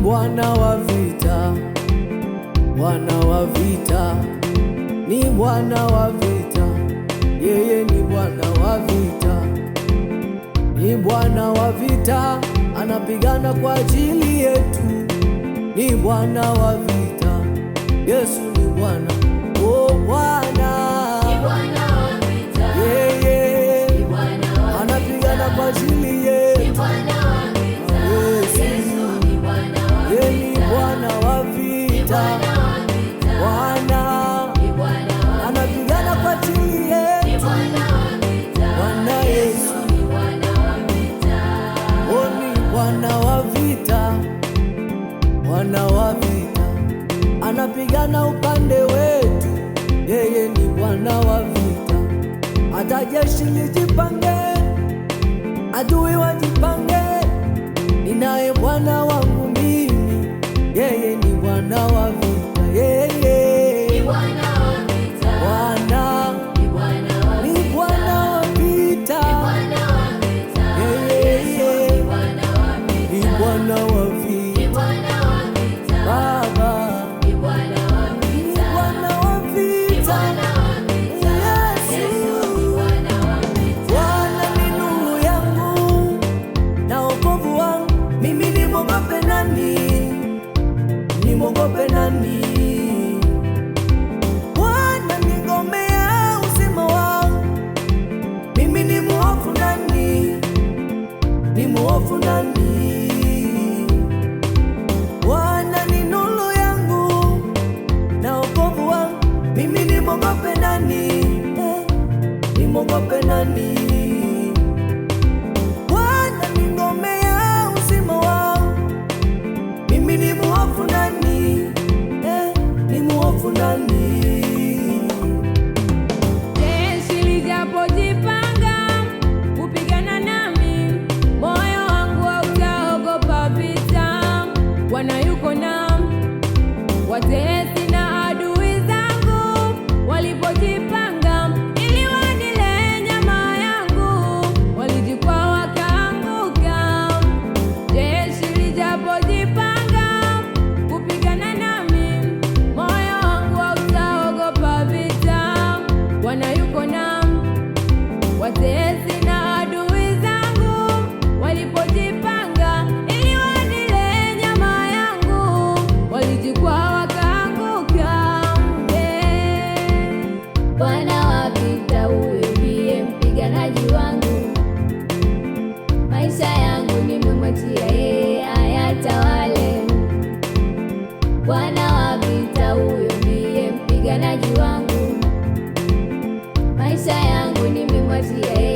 Bwana wa vita, Bwana wa vita, ni Bwana wa vita, yeye ni Bwana wa vita, ni Bwana wa vita, anapigana kwa ajili yetu, ni Bwana wa vita, Yesu ni Bwana, oh Bwana, ni Bwana wa vita, yeye anapigana kwa ajili yetu, ni Bwana wa vita, Yesu ni Bwana wa vita, yeye ni Bwana wa vita, Bwana anapigana kwa ajili yetu, Bwana Yesu ni Bwana wa vita, oh, ni Bwana wa vita, Bwana wa vita, anapigana upande wetu, yeye ni Bwana wa vita. Hata jeshi lijipange, adui wajipange, ninaye Bwana wangu mimi, yeye ni Bwana wa vita, yeye ni Bwana wa vita, Bwana ni Bwana wa ni Bwana wa vita, Bwana wa vita, yeye ni Bwana wa vita, ni Bwana wa ni vita, Bwana wa vita, Baba ni Bwana wa ni vita, Bwana wa ni vita, Bwana wa vita, Yesu ni Bwana wa vita. Bwana ni nuru yangu na wokovu wangu, mimi nimwogope nani? Nimwogope nani? Bwana ni ngome ya uzima wangu, mimi ni mwovu nani? Ni mwovu nani? Bwana ni nuru yangu na wokovu wangu, mimi nimwogope nani? Nimwogope nani? Bwana ni ngome ya uzima wangu, mimi ni mwovu nani? Ni mwovu nani? Jeshi lijapojipanga kupigana nami, moyo wangu hautaogopa vita. Bwana yuko nami. Watesi na adui zangu walipojipanga ili wanile nyama yangu, walijikwaa wakaanguka. Jeshi lijapojipanga kupigana nami, moyo wangu hautaogopa vita. Bwana yuko nami. Watesi na adui zangu walipojipanga ili wanile nyama yangu, walijikwaa wakaanguka. Bwana wa vita, huyo ndiye mpiganaji wangu, maisha yangu nimemwachia yeye ayatawale. Bwana wa vita, huyo ndiye mpiganaji wangu, maisha yangu nimemwachia yeye